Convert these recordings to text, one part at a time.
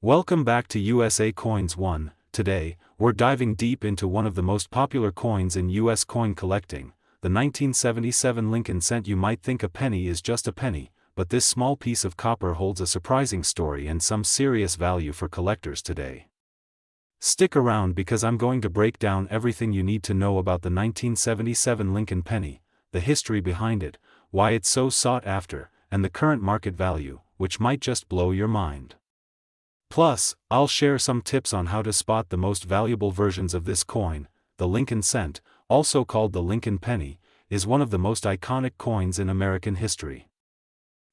Welcome back to USA Coins 1. Today, we're diving deep into one of the most popular coins in U.S. coin collecting, the 1977 Lincoln cent. You might think a penny is just a penny, but this small piece of copper holds a surprising story and some serious value for collectors today. Stick around because I'm going to break down everything you need to know about the 1977 Lincoln penny, the history behind it, why it's so sought after, and the current market value, which might just blow your mind. Plus, I'll share some tips on how to spot the most valuable versions of this coin. The Lincoln cent, also called the Lincoln penny, is one of the most iconic coins in American history.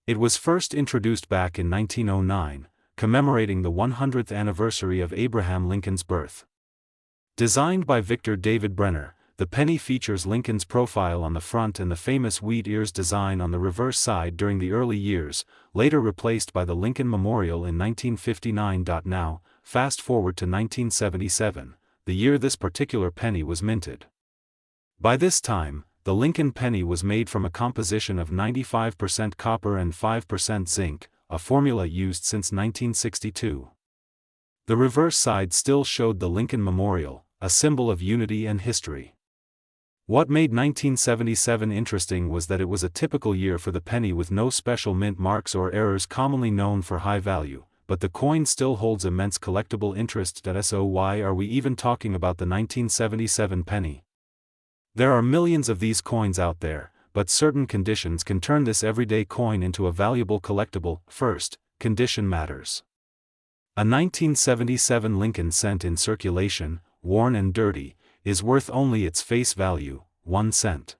It was first introduced back in 1909, commemorating the 100th anniversary of Abraham Lincoln's birth. Designed by Victor David Brenner, the penny features Lincoln's profile on the front and the famous wheat ears design on the reverse side during the early years, later replaced by the Lincoln Memorial in 1959. Now, fast forward to 1977, the year this particular penny was minted. By this time, the Lincoln penny was made from a composition of 95% copper and 5% zinc, a formula used since 1962. The reverse side still showed the Lincoln Memorial, a symbol of unity and history. What made 1977 interesting was that it was a typical year for the penny with no special mint marks or errors commonly known for high value, but the coin still holds immense collectible interest. So why are we even talking about the 1977 penny? There are millions of these coins out there, but certain conditions can turn this everyday coin into a valuable collectible. First, condition matters. A 1977 Lincoln cent in circulation, worn and dirty, is worth only its face value, 1 cent.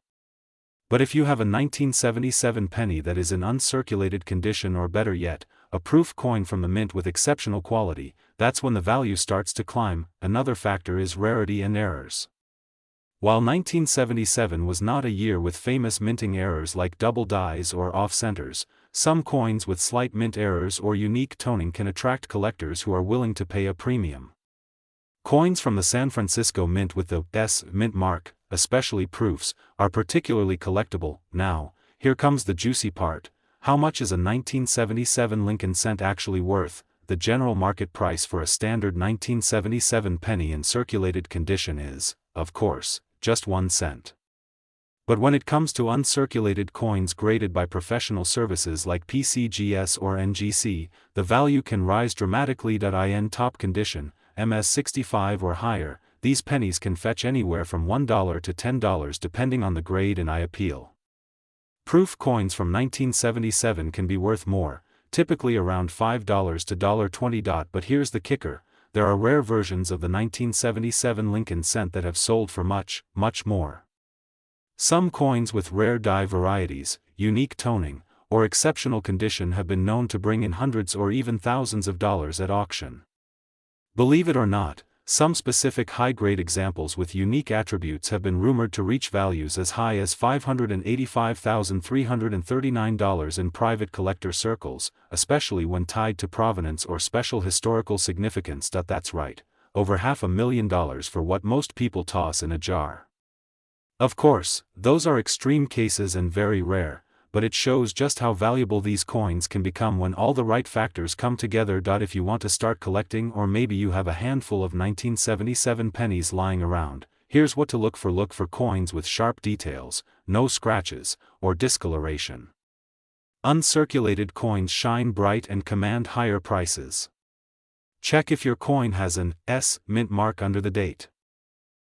But if you have a 1977 penny that is in uncirculated condition, or better yet, a proof coin from the mint with exceptional quality, that's when the value starts to climb. Another factor is rarity and errors. While 1977 was not a year with famous minting errors like double dies or off-centers, some coins with slight mint errors or unique toning can attract collectors who are willing to pay a premium. Coins from the San Francisco Mint with the S mint mark, especially proofs, are particularly collectible. Now, here comes the juicy part. How much is a 1977 Lincoln cent actually worth? The general market price for a standard 1977 penny in circulated condition is, of course, just 1 cent. But when it comes to uncirculated coins graded by professional services like PCGS or NGC, the value can rise dramatically. In top condition, MS65 or higher, these pennies can fetch anywhere from $1 to $10 depending on the grade and eye appeal. Proof coins from 1977 can be worth more, typically around $5 to $20. But here's the kicker: there are rare versions of the 1977 Lincoln cent that have sold for much, much more. Some coins with rare die varieties, unique toning, or exceptional condition have been known to bring in hundreds or even thousands of dollars at auction. Believe it or not, some specific high-grade examples with unique attributes have been rumored to reach values as high as $585,339 in private collector circles, especially when tied to provenance or special historical significance. That's right, over $500,000 for what most people toss in a jar. Of course, those are extreme cases and very rare, but it shows just how valuable these coins can become when all the right factors come together. If you want to start collecting, or maybe you have a handful of 1977 pennies lying around, here's what to look for. Look for coins with sharp details, no scratches, or discoloration. Uncirculated coins shine bright and command higher prices. Check if your coin has an S mint mark under the date.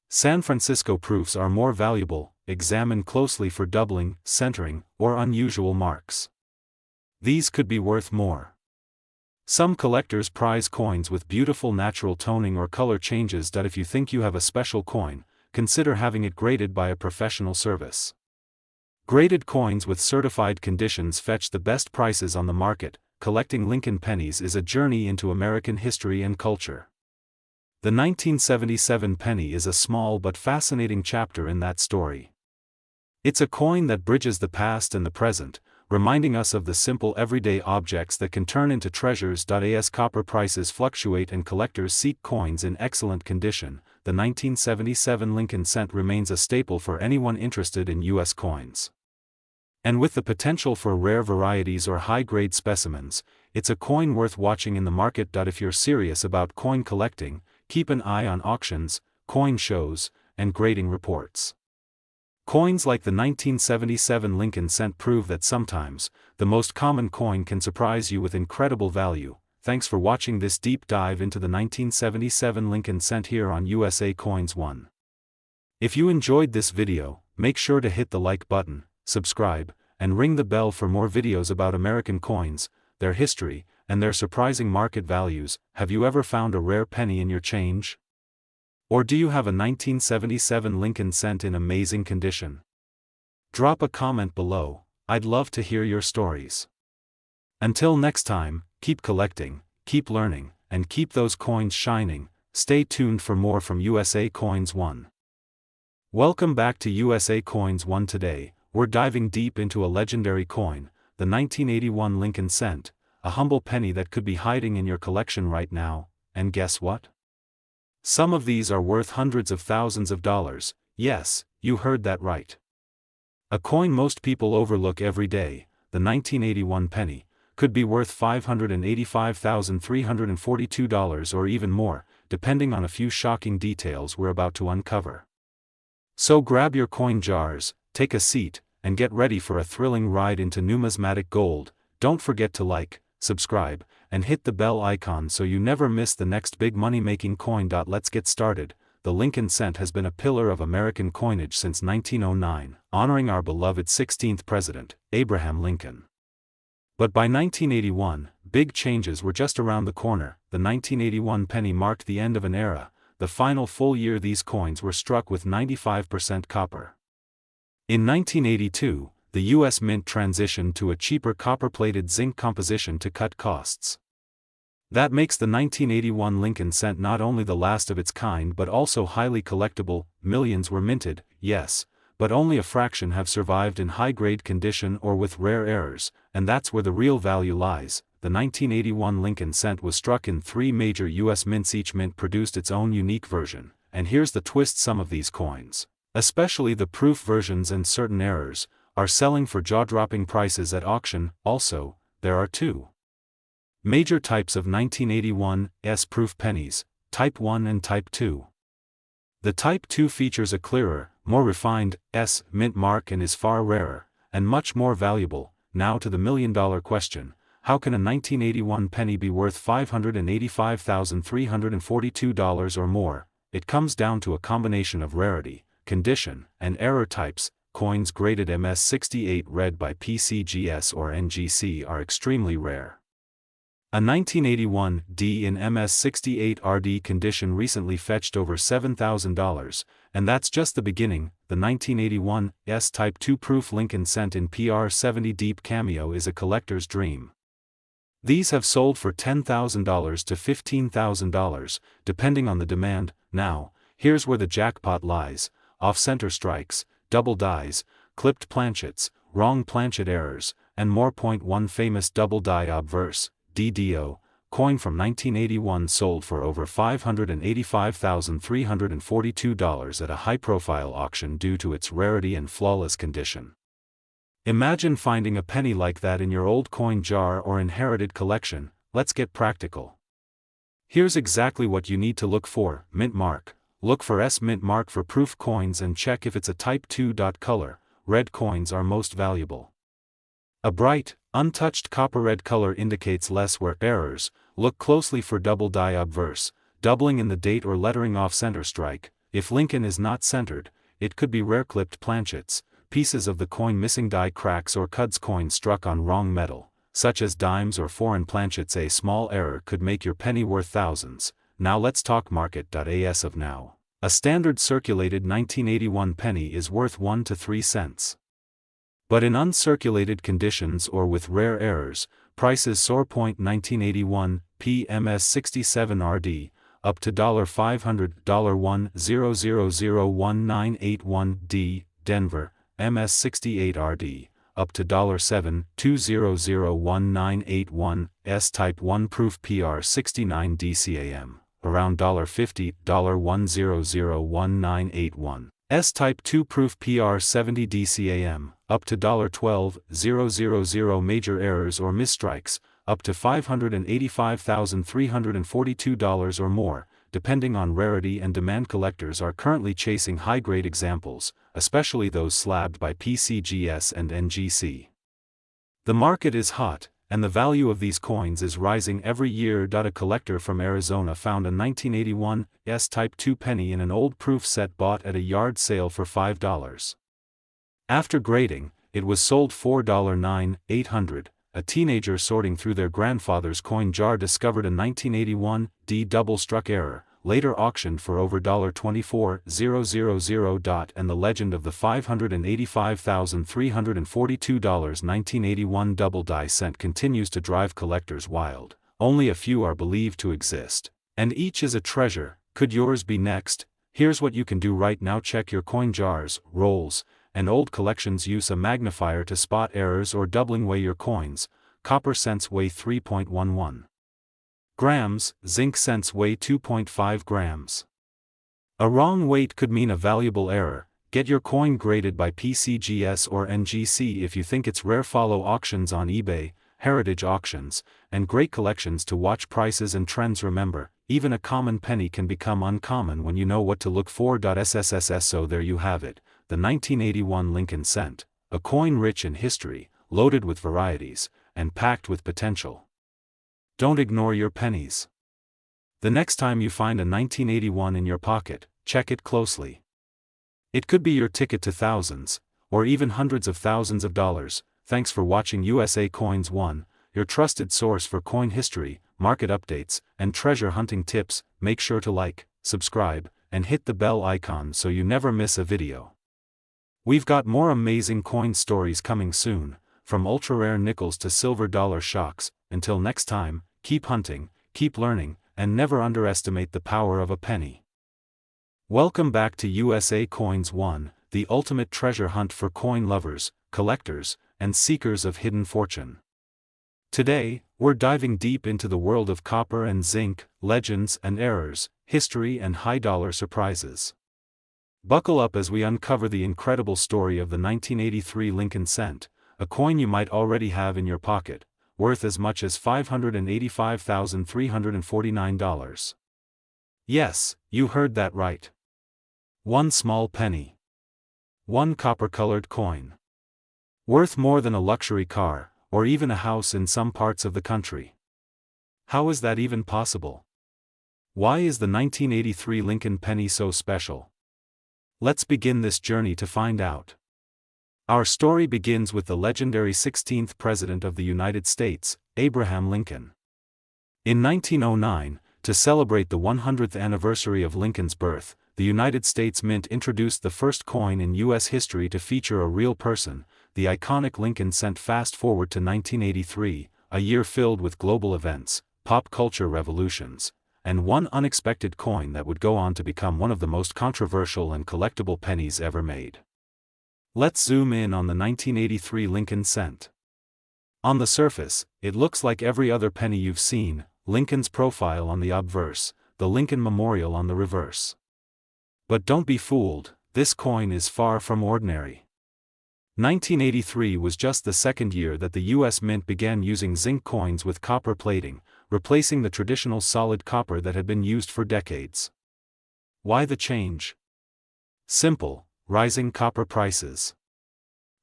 San Francisco proofs are more valuable. Examine closely for doubling, centering, or unusual marks. These could be worth more. Some collectors prize coins with beautiful natural toning or color changes. If you think you have a special coin, consider having it graded by a professional service. Graded coins with certified conditions fetch the best prices on the market. Collecting Lincoln pennies is a journey into American history and culture. The 1977 penny is a small but fascinating chapter in that story. It's a coin that bridges the past and the present, reminding us of the simple everyday objects that can turn into treasures. As copper prices fluctuate and collectors seek coins in excellent condition, the 1977 Lincoln cent remains a staple for anyone interested in U.S. coins. And with the potential for rare varieties or high-grade specimens, it's a coin worth watching in the market. If you're serious about coin collecting, keep an eye on auctions, coin shows, and grading reports. Coins like the 1977 Lincoln cent prove that sometimes, the most common coin can surprise you with incredible value. Thanks for watching this deep dive into the 1977 Lincoln cent here on USA Coins 1. If you enjoyed this video, make sure to hit the like button, subscribe, and ring the bell for more videos about American coins, their history, and their surprising market values. Have you ever found a rare penny in your change? Or do you have a 1977 Lincoln cent in amazing condition? Drop a comment below, I'd love to hear your stories. Until next time, keep collecting, keep learning, and keep those coins shining. Stay tuned for more from USA Coins 1. Welcome back to USA Coins 1. Today, we're diving deep into a legendary coin, the 1981 Lincoln cent, a humble penny that could be hiding in your collection right now. And guess what? Some of these are worth hundreds of thousands of dollars. Yes, you heard that right. A coin most people overlook every day, the 1981 penny, could be worth $585,342 or even more, depending on a few shocking details we're about to uncover. So grab your coin jars, take a seat, and get ready for a thrilling ride into numismatic gold. Don't forget to like, subscribe, and hit the bell icon so you never miss the next big money-making coin. Let's get started. The Lincoln cent has been a pillar of American coinage since 1909, honoring our beloved 16th president, Abraham Lincoln. But by 1981, big changes were just around the corner. The 1981 penny marked the end of an era, the final full year these coins were struck with 95% copper. In 1982, the U.S. Mint transitioned to a cheaper copper-plated zinc composition to cut costs. That makes the 1981 Lincoln cent not only the last of its kind but also highly collectible. Millions were minted, yes, but only a fraction have survived in high-grade condition or with rare errors, and that's where the real value lies. The 1981 Lincoln cent was struck in 3 major U.S. mints. Each mint produced its own unique version, and here's the twist: some of these coins, especially the proof versions and certain errors, are selling for jaw-dropping prices at auction. Also, there are 2 major types of 1981 S-proof pennies, Type 1 and Type 2. The Type 2 features a clearer, more refined S mint mark and is far rarer, and much more valuable. Now to the million-dollar question: how can a 1981 penny be worth $585,342 or more? It comes down to a combination of rarity, condition, and error types. Coins graded MS68 red by PCGS or NGC are extremely rare. A 1981 D in MS68 RD condition recently fetched over $7,000, and that's just the beginning. The 1981 S Type 2 proof Lincoln cent in PR70 Deep Cameo is a collector's dream. These have sold for $10,000 to $15,000, depending on the demand. Now, here's where the jackpot lies: off-center strikes, double dies, clipped planchets, wrong planchet errors, and more. One famous double die obverse, DDO, coin from 1981 sold for over $585,342 at a high-profile auction due to its rarity and flawless condition. Imagine finding a penny like that in your old coin jar or inherited collection. Let's get practical. Here's exactly what you need to look for: mint mark. Look for S mint mark for proof coins and check if it's a Type 2. Color: red coins are most valuable. A bright, untouched copper red color indicates less wear. Errors: look closely for double die obverse, doubling in the date or lettering off center strike. If Lincoln is not centered, it could be rare. Clipped planchets, pieces of the coin missing, die cracks or cuds, coins struck on wrong metal, such as dimes or foreign planchets. A small error could make your penny worth thousands. Now let's talk market. As of now, a standard circulated 1981 penny is worth 1 to 3 cents. But in uncirculated conditions or with rare errors, prices soar. 1981 PMS67 RD, up to $500, $100011981D, Denver, MS68 RD, up to $720011981, S Type 1 proof PR69 DCAM, around $50, $1001981. S Type 2 proof PR70 DCAM, up to $12,000. Major errors or misstrikes: up to $585,342 or more, depending on rarity and demand. Collectors are currently chasing high-grade examples, especially those slabbed by PCGS and NGC. The market is hot, and the value of these coins is rising every year. A collector from Arizona found a 1981 S-Type 2 penny in an old proof set bought at a yard sale for $5. After grading, it was sold for $9,800. A teenager sorting through their grandfather's coin jar discovered a 1981 D double-struck error, later auctioned for over $24,000. And the legend of the $585,342 1981 double die cent continues to drive collectors wild. Only a few are believed to exist, and each is a treasure. Could yours be next? Here's what you can do right now: check your coin jars, rolls, and old collections. Use a magnifier to spot errors or doubling. Weigh your coins. Copper cents weigh 3.11 grams, zinc cents weigh 2.5 grams. A wrong weight could mean a valuable error. Get your coin graded by PCGS or NGC if you think it's rare. Follow auctions on eBay, heritage auctions, and great collections to watch prices and trends. Remember, even a common penny can become uncommon when you know what to look for. SSSS. So there you have it, the 1981 Lincoln cent, a coin rich in history, loaded with varieties, and packed with potential. Don't ignore your pennies. The next time you find a 1981 in your pocket, check it closely. It could be your ticket to thousands, or even hundreds of thousands of dollars. Thanks for watching USA Coins 1, your trusted source for coin history, market updates, and treasure hunting tips. Make sure to like, subscribe, and hit the bell icon so you never miss a video. We've got more amazing coin stories coming soon, from ultra-rare nickels to silver dollar shocks. Until next time, keep hunting, keep learning, and never underestimate the power of a penny. Welcome back to USA Coins 1, the ultimate treasure hunt for coin lovers, collectors, and seekers of hidden fortune. Today, we're diving deep into the world of copper and zinc, legends and errors, history and high-dollar surprises. Buckle up as we uncover the incredible story of the 1983 Lincoln cent, a coin you might already have in your pocket, worth as much as $585,349. Yes, you heard that right. One small penny. One copper-colored coin. Worth more than a luxury car, or even a house in some parts of the country. How is that even possible? Why is the 1983 Lincoln penny so special? Let's begin this journey to find out. Our story begins with the legendary 16th President of the United States, Abraham Lincoln. In 1909, to celebrate the 100th anniversary of Lincoln's birth, the United States Mint introduced the first coin in U.S. history to feature a real person, the iconic Lincoln cent. Fast forward to 1983, a year filled with global events, pop culture revolutions, and one unexpected coin that would go on to become one of the most controversial and collectible pennies ever made. Let's zoom in on the 1983 Lincoln cent. On the surface, it looks like every other penny you've seen: Lincoln's profile on the obverse, the Lincoln Memorial on the reverse. But don't be fooled, this coin is far from ordinary. 1983 was just the second year that the U.S. Mint began using zinc coins with copper plating, replacing the traditional solid copper that had been used for decades. Why the change? Simple: rising copper prices.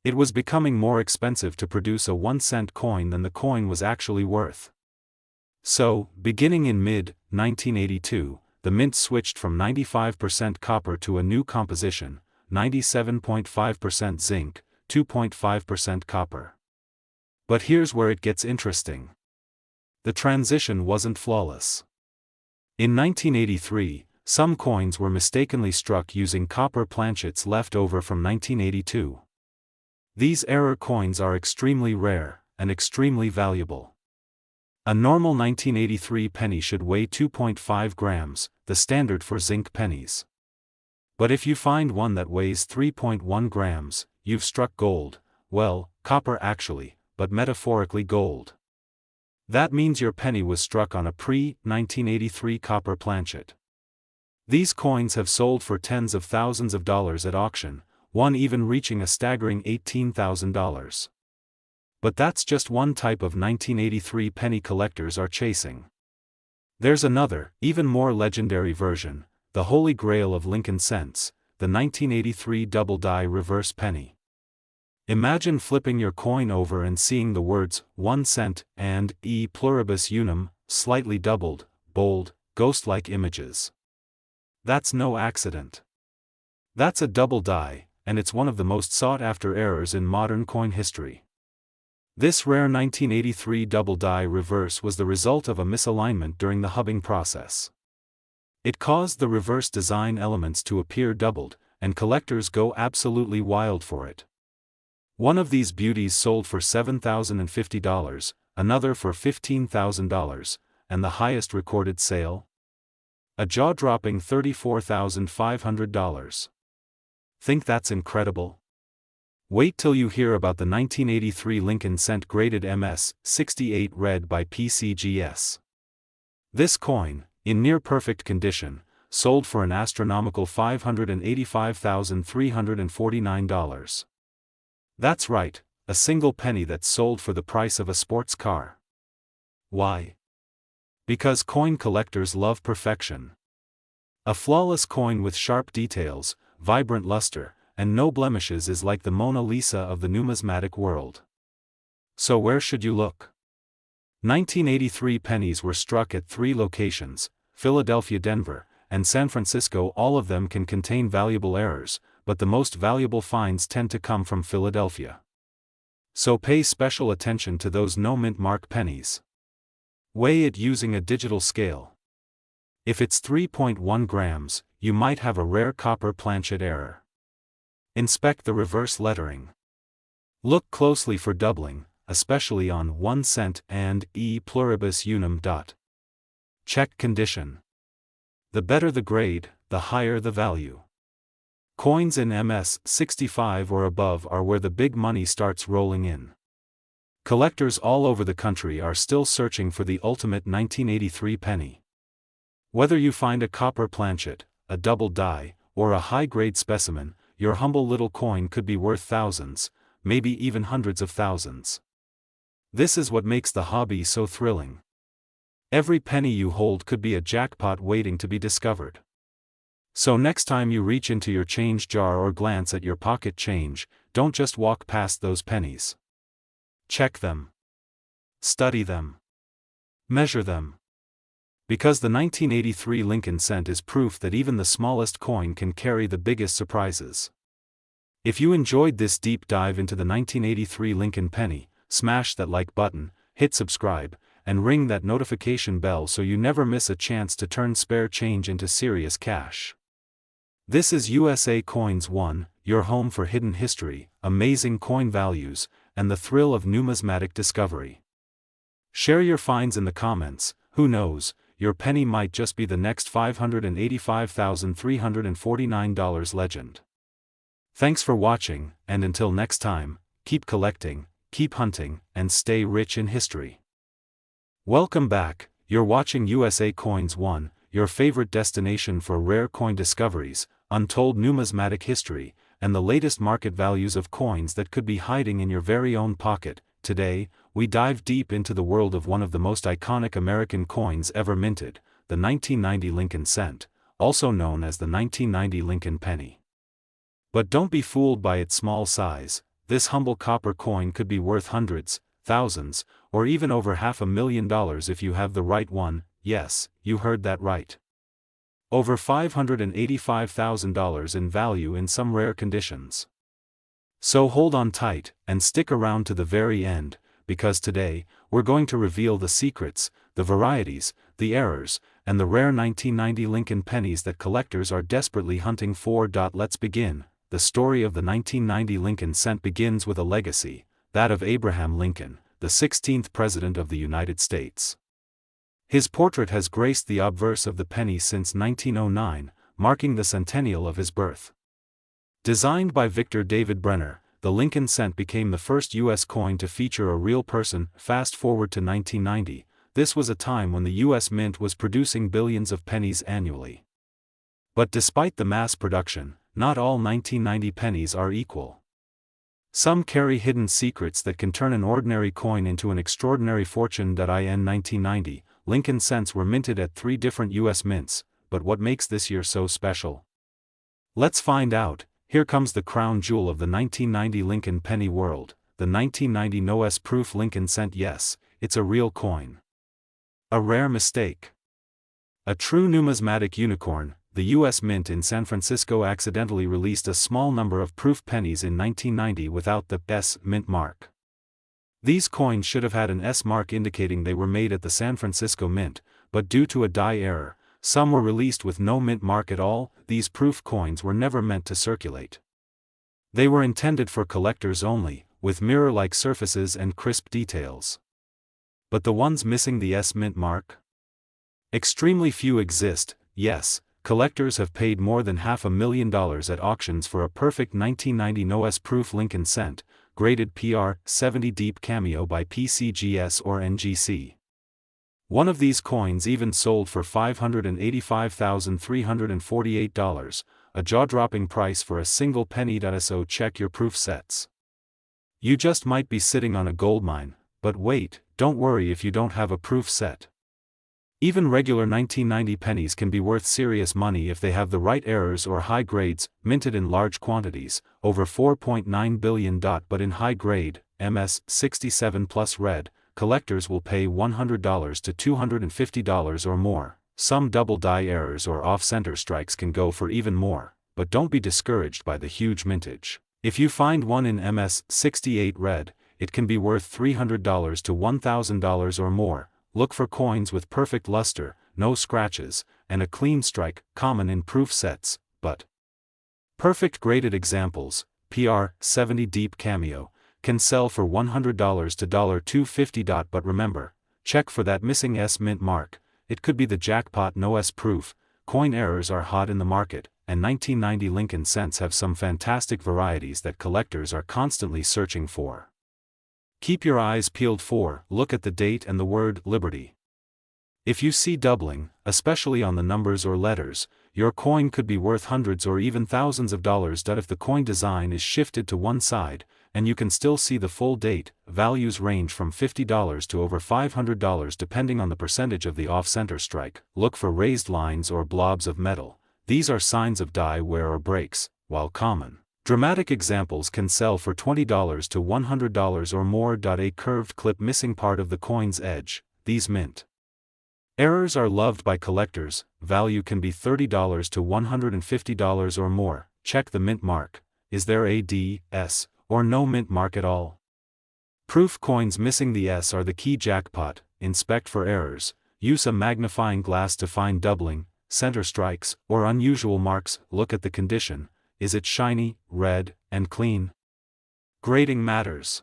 It was becoming more expensive to produce a 1-cent coin than the coin was actually worth. So, beginning in mid-1982, the Mint switched from 95% copper to a new composition, 97.5% zinc, 2.5% copper. But here's where it gets interesting. The transition wasn't flawless. In 1983, some coins were mistakenly struck using copper planchets left over from 1982. These error coins are extremely rare, and extremely valuable. A normal 1983 penny should weigh 2.5 grams, the standard for zinc pennies. But if you find one that weighs 3.1 grams, you've struck gold. Well, copper actually, but metaphorically gold. That means your penny was struck on a pre-1983 copper planchet. These coins have sold for tens of thousands of dollars at auction, one even reaching a staggering $18,000. But that's just one type of 1983 penny collectors are chasing. There's another, even more legendary version, the holy grail of Lincoln cents, the 1983 double die reverse penny. Imagine flipping your coin over and seeing the words 1 cent and e pluribus unum slightly doubled, bold, ghost-like images. That's no accident. That's a double die, and it's one of the most sought-after errors in modern coin history. This rare 1983 double die reverse was the result of a misalignment during the hubbing process. It caused the reverse design elements to appear doubled, and collectors go absolutely wild for it. One of these beauties sold for $7,050, another for $15,000, and the highest recorded sale? A jaw-dropping $34,500. Think that's incredible? Wait till you hear about the 1983 Lincoln cent graded MS-68 red by PCGS. This coin, in near-perfect condition, sold for an astronomical $585,349. That's right, a single penny that's sold for the price of a sports car. Why? Because coin collectors love perfection. A flawless coin with sharp details, vibrant luster, and no blemishes is like the Mona Lisa of the numismatic world. So where should you look? 1983 pennies were struck at 3 locations, Philadelphia, Denver, and San Francisco. All of them can contain valuable errors, but the most valuable finds tend to come from Philadelphia. So pay special attention to those no mint mark pennies. Weigh it using a digital scale. If it's 3.1 grams, you might have a rare copper planchet error. Inspect the reverse lettering. Look closely for doubling, especially on 1 cent and e pluribus unum. Check condition. The better the grade, the higher the value. Coins in MS-65 or above are where the big money starts rolling in. Collectors all over the country are still searching for the ultimate 1983 penny. Whether you find a copper planchet, a double die, or a high-grade specimen, your humble little coin could be worth thousands, maybe even hundreds of thousands. This is what makes the hobby so thrilling. Every penny you hold could be a jackpot waiting to be discovered. So next time you reach into your change jar or glance at your pocket change, don't just walk past those pennies. Check them. Study them. Measure them. Because the 1983 Lincoln cent is proof that even the smallest coin can carry the biggest surprises. If you enjoyed this deep dive into the 1983 Lincoln penny, smash that like button, hit subscribe, and ring that notification bell so you never miss a chance to turn spare change into serious cash. This is USA Coins 1, your home for hidden history, amazing coin values, and the thrill of numismatic discovery. Share your finds in the comments. Who knows, your penny might just be the next $585,349 legend. Thanks for watching, and until next time, keep collecting, keep hunting, and stay rich in history. Welcome back. You're watching USA Coins 1, your favorite destination for rare coin discoveries, untold numismatic history, and the latest market values of coins that could be hiding in your very own pocket. Today, we dive deep into the world of one of the most iconic American coins ever minted, the 1990 Lincoln cent, also known as the 1990 Lincoln penny. But don't be fooled by its small size. This humble copper coin could be worth hundreds, thousands, or even over $500,000 if you have the right one. Yes, you heard that right. Over $585,000 in value in some rare conditions. So hold on tight, and stick around to the very end, because today, we're going to reveal the secrets, the varieties, the errors, and the rare 1990 Lincoln pennies that collectors are desperately hunting for. Let's begin. The story of the 1990 Lincoln cent begins with a legacy, that of Abraham Lincoln, the 16th President of the United States. His portrait has graced the obverse of the penny since 1909, marking the centennial of his birth. Designed by Victor David Brenner, the Lincoln cent became the first U.S. coin to feature a real person. Fast forward to 1990, this was a time when the U.S. Mint was producing billions of pennies annually. But despite the mass production, not all 1990 pennies are equal. Some carry hidden secrets that can turn an ordinary coin into an extraordinary fortune. In 1990, Lincoln cents were minted at 3 different U.S. mints, but what makes this year so special? Let's find out. Here comes the crown jewel of the 1990 Lincoln penny world, the 1990 No-S proof Lincoln cent. Yes, it's a real coin. A rare mistake. A true numismatic unicorn. The U.S. Mint in San Francisco accidentally released a small number of proof pennies in 1990 without the S Mint mark. These coins should have had an S mark indicating they were made at the San Francisco Mint, but due to a die error, some were released with no mint mark at all. These proof coins were never meant to circulate. They were intended for collectors only, with mirror-like surfaces and crisp details. But the ones missing the S Mint mark? Extremely few exist. Yes, collectors have paid more than $500,000 at auctions for a perfect 1990 No-S proof Lincoln cent, graded PR 70 deep cameo by PCGS or NGC. One of these coins even sold for $585,348, a jaw-dropping price for a single penny. So check your proof sets. You just might be sitting on a goldmine, but wait, don't worry if you don't have a proof set. Even regular 1990 pennies can be worth serious money if they have the right errors or high grades, minted in large quantities, over 4.9 billion. But in high grade, MS 67 plus red, collectors will pay $100 to $250 or more. Some double die errors or off-center strikes can go for even more, but don't be discouraged by the huge mintage. If you find one in MS 68 red, it can be worth $300 to $1,000 or more. Look for coins with perfect luster, no scratches, and a clean strike, common in proof sets, but perfect graded examples, PR 70 deep cameo, can sell for $100 to $250. But remember, check for that missing S Mint mark. It could be the jackpot. No-S proof. Coin errors are hot in the market, and 1990 Lincoln cents have some fantastic varieties that collectors are constantly searching for. Keep your eyes peeled for. Look at the date and the word Liberty. If you see doubling, especially on the numbers or letters, your coin could be worth hundreds or even thousands of dollars. If the coin design is shifted to one side, and you can still see the full date, values range from $50 to over $500 depending on the percentage of the off-center strike. Look for raised lines or blobs of metal. These are signs of die wear or breaks, while common, dramatic examples can sell for $20 to $100 or more. A curved clip missing part of the coin's edge. These mint errors are loved by collectors. Value can be $30 to $150 or more. Check the mint mark. Is there a D, S, or no mint mark at all? Proof coins missing the S are the key jackpot. Inspect for errors. Use a magnifying glass to find doubling, center strikes, or unusual marks. Look at the condition. Is it shiny, red, and clean? Grading matters.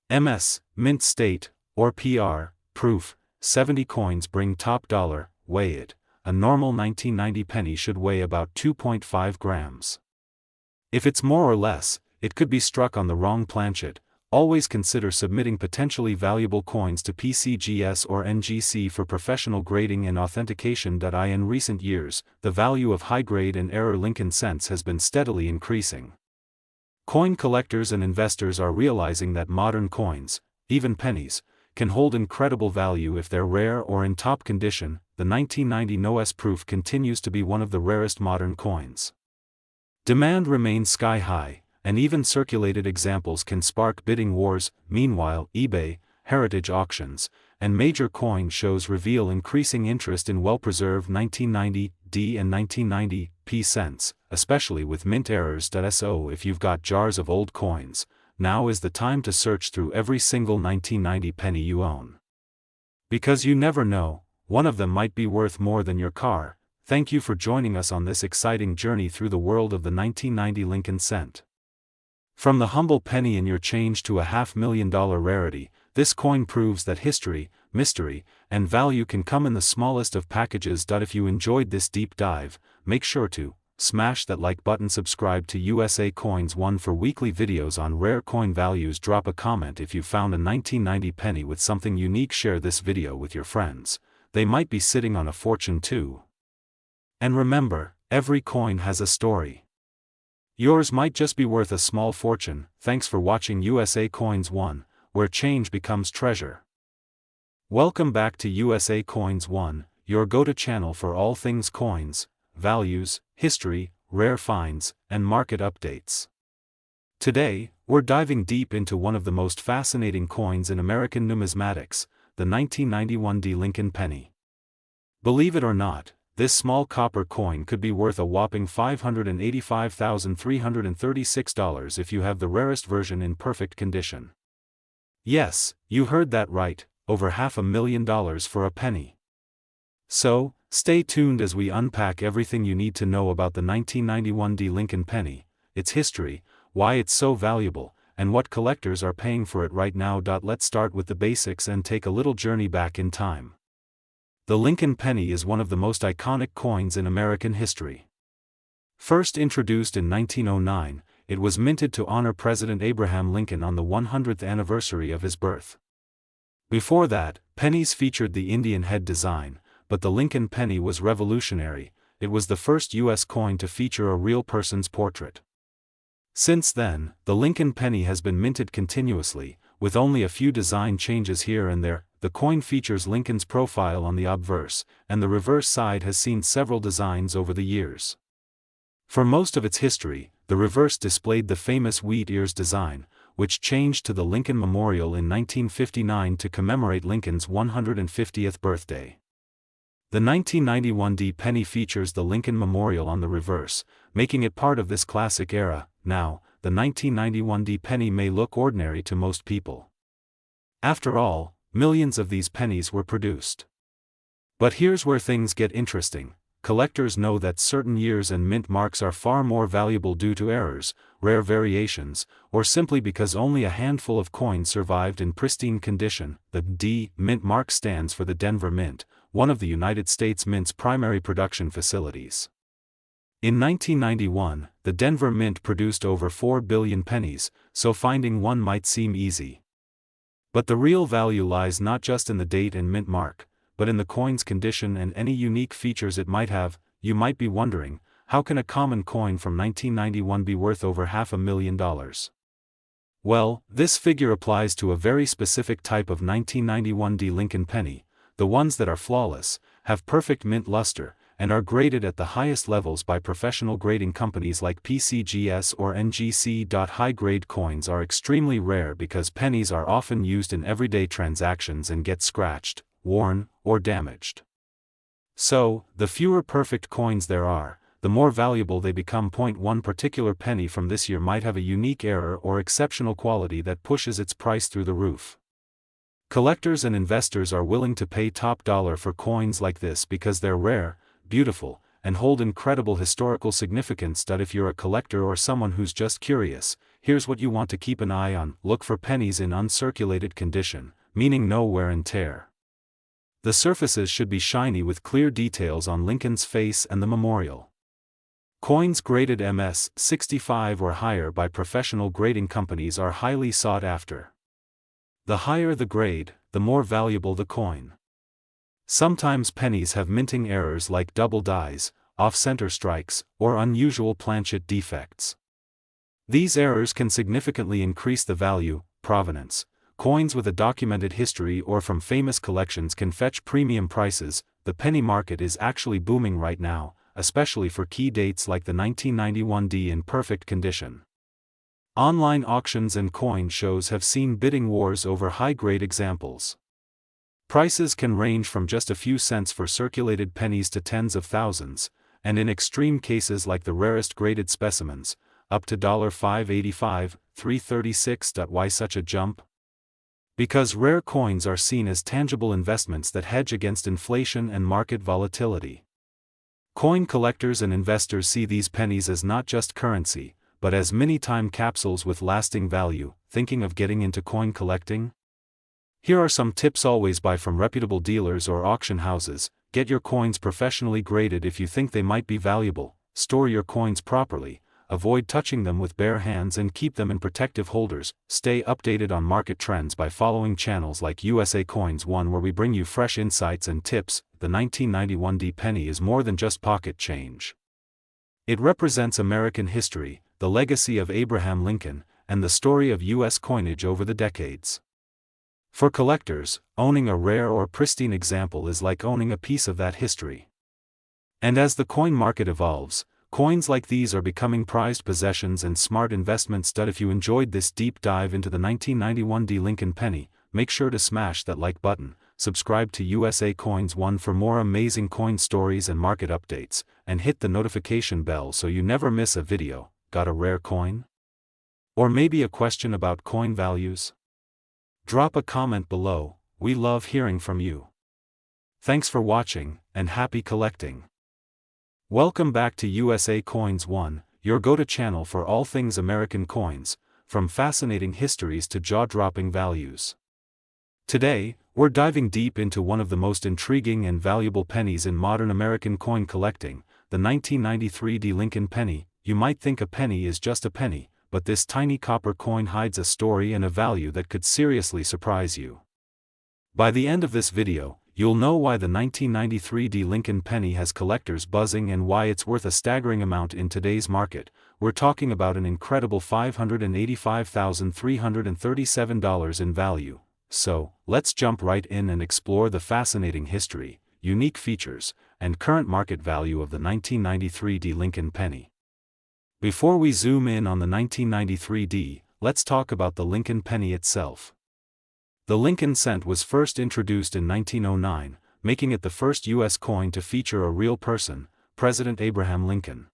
MS, mint state, or PR, proof, 70 coins bring top dollar. Weigh it. A normal 1990 penny should weigh about 2.5 grams. If it's more or less, it could be struck on the wrong planchet. Always consider submitting potentially valuable coins to PCGS or NGC for professional grading and authentication. In recent years, the value of high-grade and error Lincoln cents has been steadily increasing. Coin collectors and investors are realizing that modern coins, even pennies, can hold incredible value if they're rare or in top condition. The 1990 No-S proof continues to be one of the rarest modern coins. Demand remains sky-high, and even circulated examples can spark bidding wars. Meanwhile, eBay, heritage auctions, and major coin shows reveal increasing interest in well-preserved 1990 D and 1990 P cents, especially with mint errors. So if you've got jars of old coins, now is the time to search through every single 1990 penny you own. Because you never know, one of them might be worth more than your car. Thank you for joining us on this exciting journey through the world of the 1990 Lincoln cent. From the humble penny in your change to a $500,000 rarity, this coin proves that history, mystery, and value can come in the smallest of packages. If you enjoyed this deep dive, make sure to smash that like button, subscribe to USA Coins 1 for weekly videos on rare coin values, drop a comment if you found a 1990 penny with something unique, share this video with your friends, they might be sitting on a fortune too. And remember, every coin has a story. Yours might just be worth a small fortune. Thanks for watching USA Coins 1, where change becomes treasure. Welcome back to USA Coins 1, your go-to channel for all things coins, values, history, rare finds, and market updates. Today, we're diving deep into one of the most fascinating coins in American numismatics, the 1991 Lincoln penny. Believe it or not, this small copper coin could be worth a whopping $585,336 if you have the rarest version in perfect condition. Yes, you heard that right, over $500,000 for a penny. So, stay tuned as we unpack everything you need to know about the 1991 Lincoln penny, its history, why it's so valuable, and what collectors are paying for it right now. Let's start with the basics and take a little journey back in time. The Lincoln penny is one of the most iconic coins in American history. First introduced in 1909, it was minted to honor President Abraham Lincoln on the 100th anniversary of his birth. Before that, pennies featured the Indian head design, but the Lincoln penny was revolutionary. It was the first U.S. coin to feature a real person's portrait. Since then, the Lincoln penny has been minted continuously, with only a few design changes here and there. The coin features Lincoln's profile on the obverse, and the reverse side has seen several designs over the years. For most of its history, the reverse displayed the famous wheat ears design, which changed to the Lincoln Memorial in 1959 to commemorate Lincoln's 150th birthday. The 1991 penny features the Lincoln Memorial on the reverse, making it part of this classic era. Now, the 1991 penny may look ordinary to most people. After all, millions of these pennies were produced. But here's where things get interesting. Collectors know that certain years and mint marks are far more valuable due to errors, rare variations, or simply because only a handful of coins survived in pristine condition. The D mint mark stands for the Denver Mint, one of the United States Mint's primary production facilities. In 1991, the Denver Mint produced over 4 billion pennies, so finding one might seem easy. But the real value lies not just in the date and mint mark, but in the coin's condition and any unique features it might have. You might be wondering, how can a common coin from 1991 be worth over $500,000? Well, this figure applies to a very specific type of 1991 Lincoln penny, the ones that are flawless, have perfect mint luster, and are graded at the highest levels by professional grading companies like PCGS or NGC. High-grade coins are extremely rare because pennies are often used in everyday transactions and get scratched, worn, or damaged. So, the fewer perfect coins there are, the more valuable they become. One particular penny from this year might have a unique error or exceptional quality that pushes its price through the roof. Collectors and investors are willing to pay top dollar for coins like this because they're rare, beautiful, and hold incredible historical significance. If you're a collector or someone who's just curious, here's what you want to keep an eye on. Look for pennies in uncirculated condition, meaning no wear and tear. The surfaces should be shiny with clear details on Lincoln's face and the memorial. Coins graded MS 65 or higher by professional grading companies are highly sought after. The higher the grade, the more valuable the coin. Sometimes pennies have minting errors like double dies, off-center strikes, or unusual planchet defects. These errors can significantly increase the value. Provenance. Coins with a documented history or from famous collections can fetch premium prices. The penny market is actually booming right now, especially for key dates like the 1991 in perfect condition. Online auctions and coin shows have seen bidding wars over high-grade examples. Prices can range from just a few cents for circulated pennies to tens of thousands, and in extreme cases like the rarest graded specimens, up to $585, $336. Why such a jump? Because rare coins are seen as tangible investments that hedge against inflation and market volatility. Coin collectors and investors see these pennies as not just currency, but as mini time capsules with lasting value. Thinking of getting into coin collecting? Here are some tips. Always buy from reputable dealers or auction houses. Get your coins professionally graded if you think they might be valuable. Store your coins properly. Avoid touching them with bare hands and keep them in protective holders. Stay updated on market trends by following channels like USA Coins 1, where we bring you fresh insights and tips. The 1991 penny is more than just pocket change. It represents American history, the legacy of Abraham Lincoln, and the story of U.S. coinage over the decades. For collectors, owning a rare or pristine example is like owning a piece of that history. And as the coin market evolves, coins like these are becoming prized possessions and smart investments. If you enjoyed this deep dive into the 1991 Lincoln penny, make sure to smash that like button, subscribe to USA Coins 1 for more amazing coin stories and market updates, and hit the notification bell so you never miss a video. Got a rare coin? Or maybe a question about coin values? Drop a comment below, we love hearing from you. Thanks for watching, and happy collecting. Welcome back to USA Coins 1, your go-to channel for all things American coins, from fascinating histories to jaw-dropping values. Today, we're diving deep into one of the most intriguing and valuable pennies in modern American coin collecting, the 1993 Lincoln penny. You might think a penny is just a penny, but this tiny copper coin hides a story and a value that could seriously surprise you. By the end of this video, you'll know why the 1993 Lincoln penny has collectors buzzing and why it's worth a staggering amount in today's market. We're talking about an incredible $585,337 in value. So, let's jump right in and explore the fascinating history, unique features, and current market value of the 1993 Lincoln penny. Before we zoom in on the 1993 let's talk about the Lincoln penny itself. The Lincoln cent was first introduced in 1909, making it the first U.S. coin to feature a real person, President Abraham Lincoln.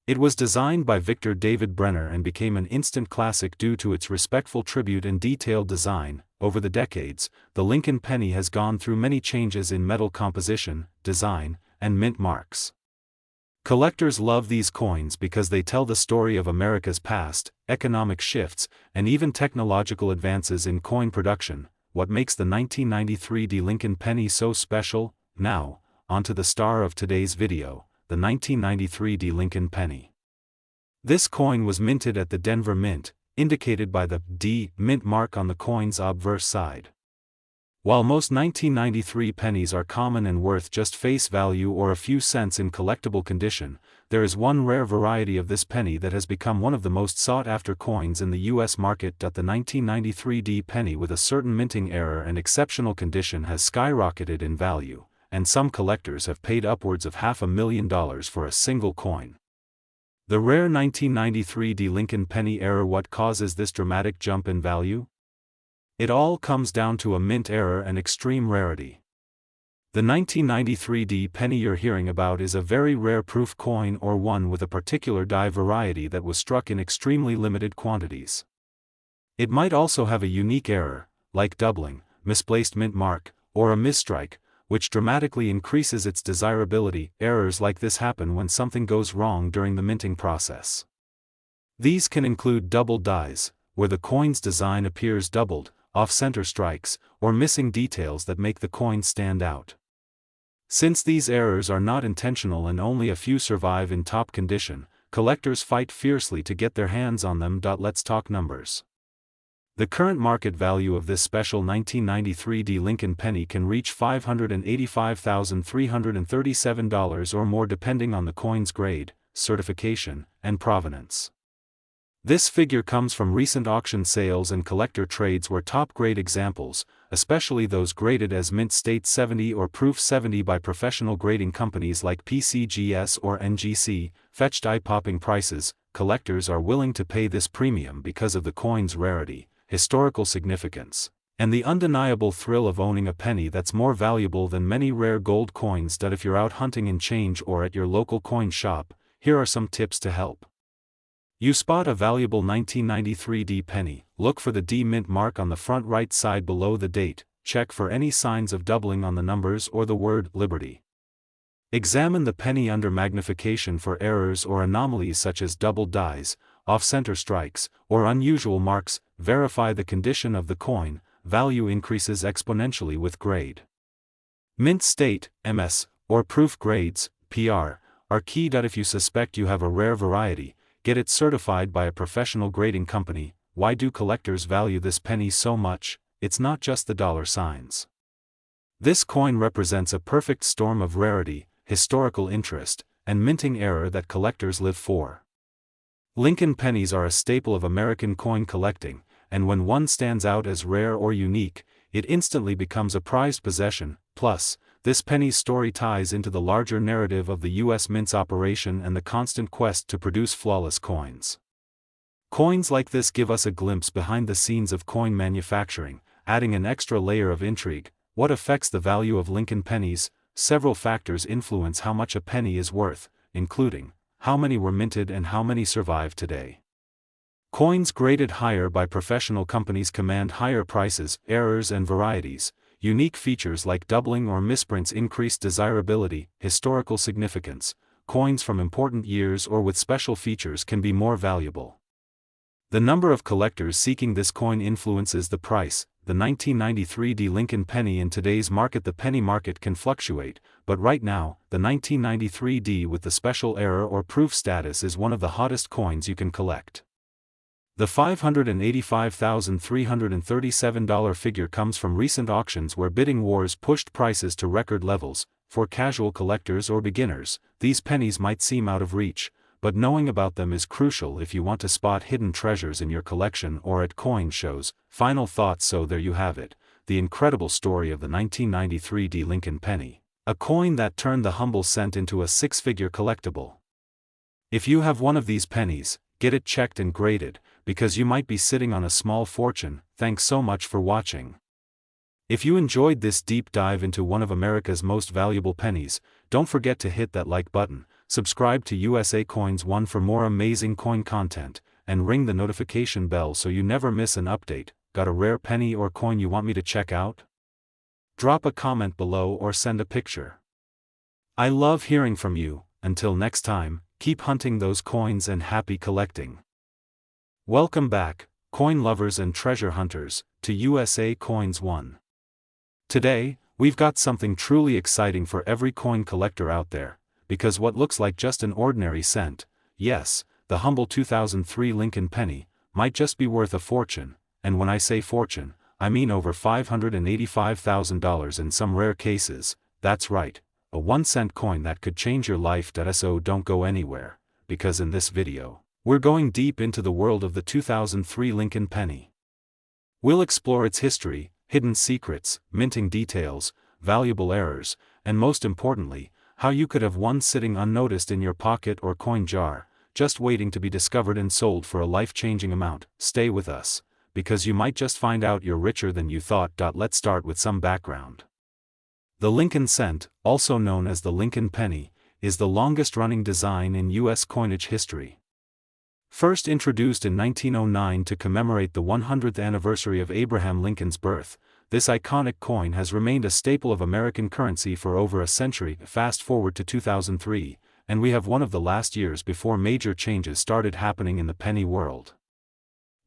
It was designed by Victor David Brenner and became an instant classic due to its respectful tribute and detailed design. Over the decades, the Lincoln penny has gone through many changes in metal composition, design, and mint marks. Collectors love these coins because they tell the story of America's past, economic shifts, and even technological advances in coin production. What makes the 1993 Lincoln penny so special? Now, onto the star of today's video, the 1993 Lincoln penny. This coin was minted at the Denver Mint, indicated by the D mint mark on the coin's obverse side. While most 1993 pennies are common and worth just face value or a few cents in collectible condition, there is one rare variety of this penny that has become one of the most sought-after coins in the U.S. market. The 1993 penny with a certain minting error and exceptional condition has skyrocketed in value, and some collectors have paid upwards of $500,000 for a single coin. The rare 1993 Lincoln penny error. What causes this dramatic jump in value? It all comes down to a mint error and extreme rarity. The 1993 penny you're hearing about is a very rare proof coin, or one with a particular die variety that was struck in extremely limited quantities. It might also have a unique error, like doubling, misplaced mint mark, or a misstrike, which dramatically increases its desirability. Errors like this happen when something goes wrong during the minting process. These can include doubled dies, where the coin's design appears doubled, off-center strikes, or missing details that make the coin stand out. Since these errors are not intentional and only a few survive in top condition, collectors fight fiercely to get their hands on them. Let's talk numbers. The current market value of this special 1993 Lincoln penny can reach $585,337 or more depending on the coin's grade, certification, and provenance. This figure comes from recent auction sales and collector trades where top-grade examples, especially those graded as Mint State 70 or Proof 70 by professional grading companies like PCGS or NGC, fetched eye-popping prices. Collectors are willing to pay this premium because of the coin's rarity, historical significance, and the undeniable thrill of owning a penny that's more valuable than many rare gold coins. If you're out hunting in change or at your local coin shop, here are some tips to help. You spot a valuable 1993 penny, look for the D mint mark on the front right side below the date, check for any signs of doubling on the numbers or the word Liberty. Examine the penny under magnification for errors or anomalies such as doubled dies, off-center strikes, or unusual marks. Verify the condition of the coin. Value increases exponentially with grade. Mint State, MS, or Proof grades, PR, are key. If you suspect you have a rare variety, get it certified by a professional grading company. Why do collectors value this penny so much? It's not just the dollar signs. This coin represents a perfect storm of rarity, historical interest, and minting error that collectors live for. Lincoln pennies are a staple of American coin collecting, and when one stands out as rare or unique, it instantly becomes a prized possession. Plus, this penny's story ties into the larger narrative of the U.S. Mint's operation and the constant quest to produce flawless coins. Coins like this give us a glimpse behind the scenes of coin manufacturing, adding an extra layer of intrigue. What affects the value of Lincoln pennies? Several factors influence how much a penny is worth, including how many were minted and how many survive today. Coins graded higher by professional companies command higher prices. Errors and varieties. Unique features like doubling or misprints increase desirability. Historical significance. Coins from important years or with special features can be more valuable. The number of collectors seeking this coin influences the price. The 1993 Lincoln penny. In today's market, the penny market can fluctuate, but right now, the 1993 with the special error or proof status is one of the hottest coins you can collect. The $585,337 figure comes from recent auctions where bidding wars pushed prices to record levels. For casual collectors or beginners, these pennies might seem out of reach, but knowing about them is crucial if you want to spot hidden treasures in your collection or at coin shows. Final thoughts. So there you have it, the incredible story of the 1993 Lincoln penny, a coin that turned the humble cent into a six-figure collectible. If you have one of these pennies, get it checked and graded, because you might be sitting on a small fortune. Thanks so much for watching. If you enjoyed this deep dive into one of America's most valuable pennies, don't forget to hit that like button, subscribe to USA Coins 1 for more amazing coin content, and ring the notification bell so you never miss an update. Got a rare penny or coin you want me to check out? Drop a comment below or send a picture. I love hearing from you. Until next time, keep hunting those coins and happy collecting. Welcome back, coin lovers and treasure hunters, to USA Coins 1. Today, we've got something truly exciting for every coin collector out there, because what looks like just an ordinary cent, yes, the humble 2003 Lincoln penny, might just be worth a fortune, and when I say fortune, I mean over $585,000 in some rare cases. That's right, a 1-cent coin that could change your life. So don't go anywhere, because in this video, we're going deep into the world of the 2003 Lincoln penny. We'll explore its history, hidden secrets, minting details, valuable errors, and most importantly, how you could have one sitting unnoticed in your pocket or coin jar, just waiting to be discovered and sold for a life-changing amount. Stay with us, because you might just find out you're richer than you thought. Let's start with some background. The Lincoln cent, also known as the Lincoln penny, is the longest-running design in U.S. coinage history. First introduced in 1909 to commemorate the 100th anniversary of Abraham Lincoln's birth, this iconic coin has remained a staple of American currency for over a century. Fast forward to 2003, and we have one of the last years before major changes started happening in the penny world.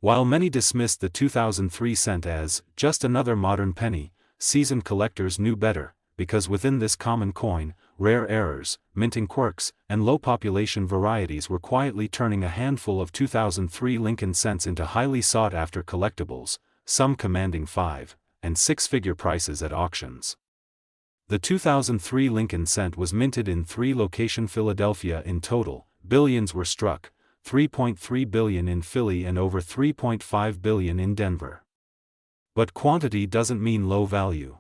While many dismissed the 2003 cent as just another modern penny, seasoned collectors knew better, because within this common coin, rare errors, minting quirks, and low population varieties were quietly turning a handful of 2003 Lincoln cents into highly sought-after collectibles, some commanding 5- and 6-figure prices at auctions. The 2003 Lincoln cent was minted in 3 locations: Philadelphia in total. Billions were struck, $3.3 billion in Philly and over $3.5 billion in Denver. But quantity doesn't mean low value.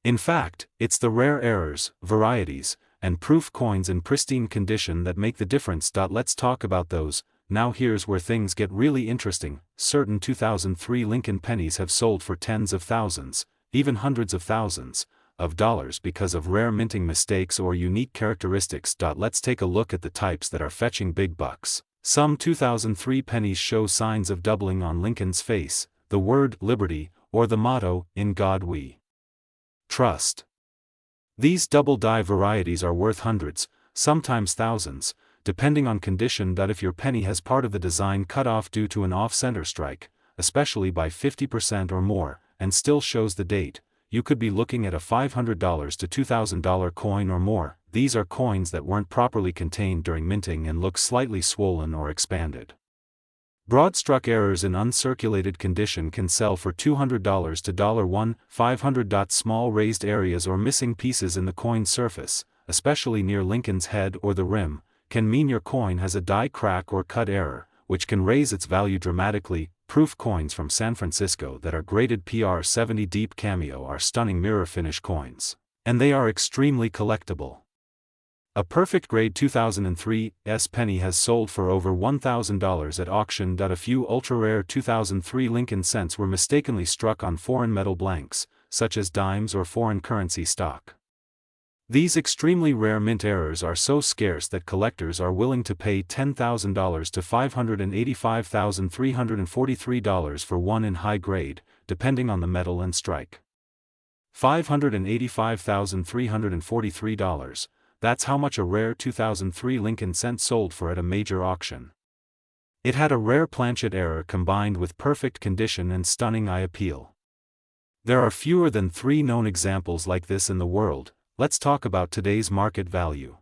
In fact, it's the rare errors, varieties, and proof coins in pristine condition that make the difference. Let's talk about those. Now here's where things get really interesting. Certain 2003 Lincoln pennies have sold for tens of thousands, even hundreds of thousands, of dollars because of rare minting mistakes or unique characteristics. Let's take a look at the types that are fetching big bucks. Some 2003 pennies show signs of doubling on Lincoln's face, the word liberty, or the motto, "In God We Trust." These double-die varieties are worth hundreds, sometimes thousands, depending on condition. If your penny has part of the design cut off due to an off-center strike, especially by 50% or more, and still shows the date, you could be looking at a $500 to $2,000 coin or more. These are coins that weren't properly contained during minting and look slightly swollen or expanded. Broad-struck errors in uncirculated condition can sell for $200 to $1,500. Small raised areas or missing pieces in the coin surface, especially near Lincoln's head or the rim, can mean your coin has a die crack or cut error, which can raise its value dramatically. Proof coins from San Francisco that are graded PR70 Deep Cameo are stunning mirror finish coins, and they are extremely collectible. A perfect grade 2003 S penny has sold for over $1,000 at auction. A few ultra-rare 2003 Lincoln cents were mistakenly struck on foreign metal blanks, such as dimes or foreign currency stock. These extremely rare mint errors are so scarce that collectors are willing to pay $10,000 to $585,343 for one in high grade, depending on the metal and strike. $585,343. That's how much a rare 2003 Lincoln cent sold for at a major auction. It had a rare planchet error combined with perfect condition and stunning eye appeal. There are fewer than 3 known examples like this in the world. Let's talk about today's market value.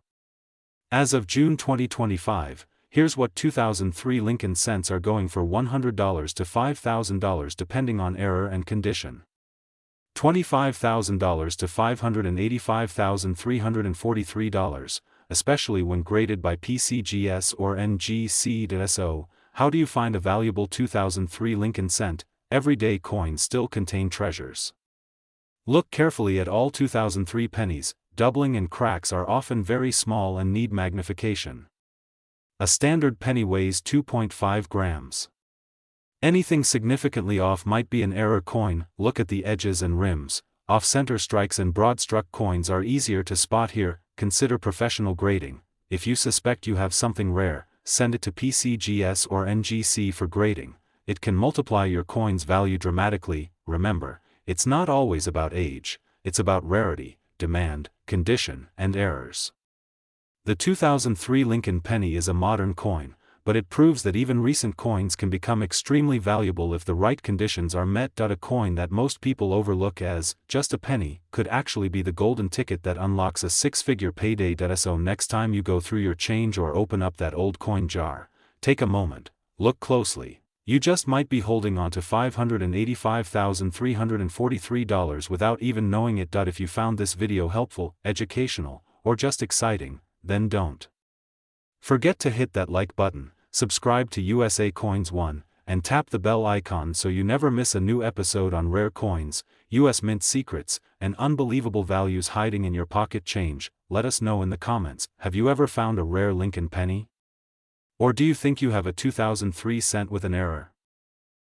As of June 2025, here's what 2003 Lincoln cents are going for: $100 to $5,000 depending on error and condition. $25,000 to $585,343, especially when graded by PCGS or NGC. How do you find a valuable 2003 Lincoln cent? Everyday coins still contain treasures. Look carefully at all 2003 pennies. Doubling and cracks are often very small and need magnification. A standard penny weighs 2.5 grams. Anything significantly off might be an error coin. Look at the edges and rims. Off-center strikes and broad-struck coins are easier to spot here. Consider professional grading. If you suspect you have something rare, send it to PCGS or NGC for grading. It can multiply your coin's value dramatically. Remember, it's not always about age, it's about rarity, demand, condition, and errors. The 2003 Lincoln penny is a modern coin, but it proves that even recent coins can become extremely valuable if the right conditions are met. A coin that most people overlook as just a penny could actually be the golden ticket that unlocks a 6-figure payday. So next time you go through your change or open up that old coin jar, take a moment, look closely. You just might be holding on to $585,343 without even knowing it. If you found this video helpful, educational, or just exciting, then don't forget to hit that like button, subscribe to USA Coins 1, and tap the bell icon so you never miss a new episode on rare coins, US mint secrets, and unbelievable values hiding in your pocket change. Let us know in the comments, have you ever found a rare Lincoln penny? Or do you think you have a 2003 cent with an error?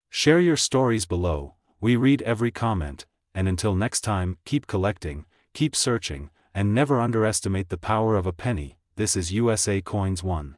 Share your stories below. We read every comment, and until next time, keep collecting, keep searching, and never underestimate the power of a penny. This is USA Coins 1.